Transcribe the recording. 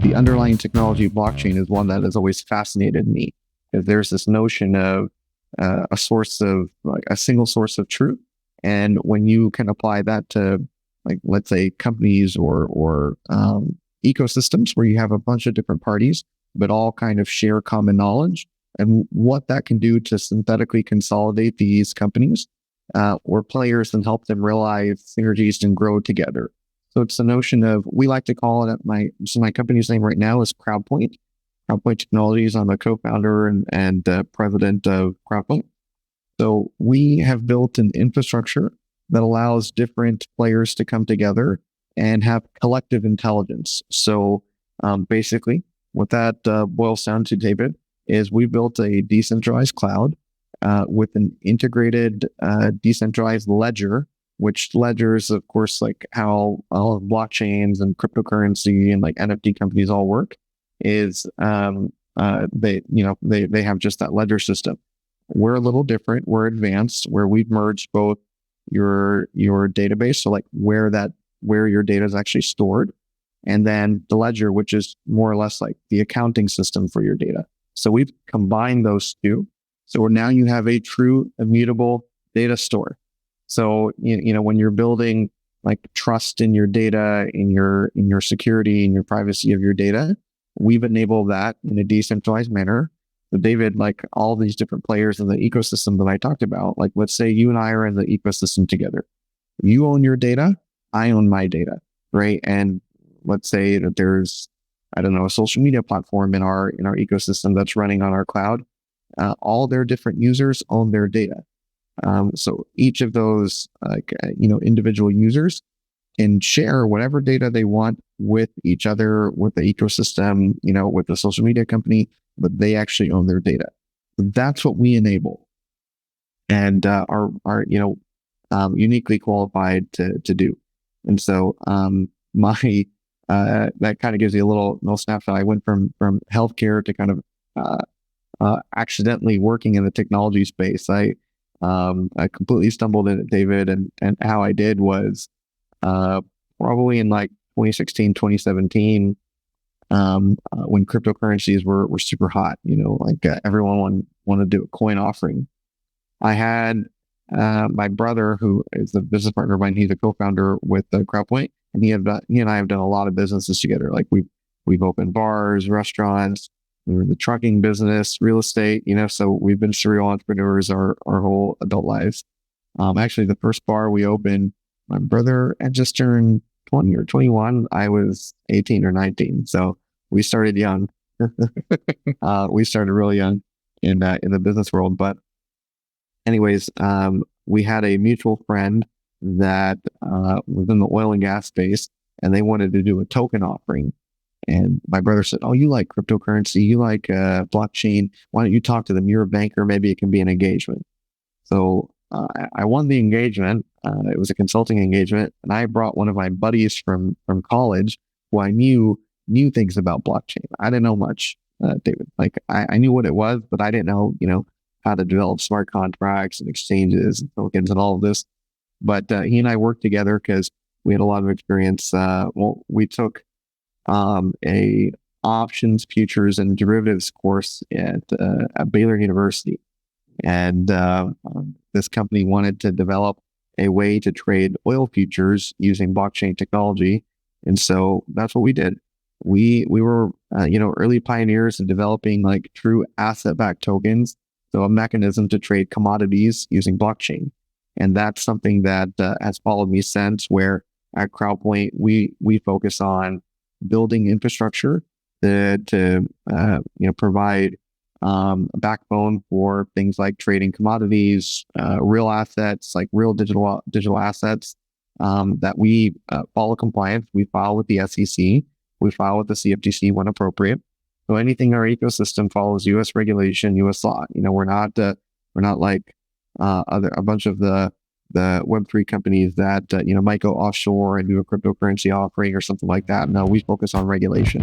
the underlying technology of blockchain is one that has always fascinated me. If there's this notion of a source of like a single source of truth, and when you can apply that to, like, let's say companies or ecosystems where you have a bunch of different parties but all kind of share common knowledge, and what that can do to synthetically consolidate these companies or players and help them realize synergies and grow together. So it's the notion of, we like to call it, my company's name right now is CrowdPoint. CrowdPoint Technologies. I'm a co-founder and president of CrowdPoint. So we have built an infrastructure that allows different players to come together and have collective intelligence. So basically, what that boils down to, David, is we built a decentralized cloud with an integrated decentralized ledger, which ledgers, of course, like how all of blockchains and cryptocurrency and like NFT companies all work, is they have just that ledger system. We're a little different. We're advanced, where we've merged both your database, so like where your data is actually stored, and then the ledger, which is more or less like the accounting system for your data. So we've combined those two. So now you have a true immutable data store. So when you're building like trust in your data, in your security, in your privacy of your data, we've enabled that in a decentralized manner. So David, like all these different players in the ecosystem that I talked about, like let's say you and I are in the ecosystem together. You own your data, I own my data, right? And let's say that there's, I don't know, a social media platform in our ecosystem that's running on our cloud. All their different users own their data. So each of those, individual users can share whatever data they want with each other, with the ecosystem, with the social media company, but they actually own their data. That's what we enable, and are uniquely qualified to do. And so that kind of gives you a little snapshot. I went from healthcare to kind of accidentally working in the technology space. I completely stumbled in it, David, and how I did was probably in like 2016, 2017, when cryptocurrencies were super hot. Everyone wanted to do a coin offering. I had my brother, who is a business partner of mine. He's a co-founder with CrowdPoint, and he and I have done a lot of businesses together. Like we've opened bars, restaurants. We were in the trucking business, real estate, so we've been serial entrepreneurs our whole adult lives. Actually, the first bar we opened, my brother had just turned 20 or 21. I was 18 or 19. So we started young. We started really young in the business world. But anyways, we had a mutual friend that was in the oil and gas space, and they wanted to do a token offering. And my brother said, "Oh, you like cryptocurrency, you like blockchain. Why don't you talk to them? You're a banker. Maybe it can be an engagement." So I won the engagement. It was a consulting engagement, and I brought one of my buddies from college who I knew things about blockchain. I didn't know much, David. Like I knew what it was, but I didn't know, how to develop smart contracts and exchanges and tokens and all of this. But he and I worked together because we had a lot of experience. We took a options, futures, and derivatives course at Baylor University. And this company wanted to develop a way to trade oil futures using blockchain technology. And so that's what we did. We were, early pioneers in developing like true asset-backed tokens. So a mechanism to trade commodities using blockchain. And that's something that has followed me since, where at CrowdPoint, we focus on building infrastructure to provide a backbone for things like trading commodities, real assets, like real digital assets, that we follow compliance. We file with the SEC. We file with the CFTC when appropriate. So anything in our ecosystem follows U.S. regulation, U.S. law. We're not like a bunch of the Web3 companies that might go offshore and do a cryptocurrency offering or something like that. No, we focus on regulation.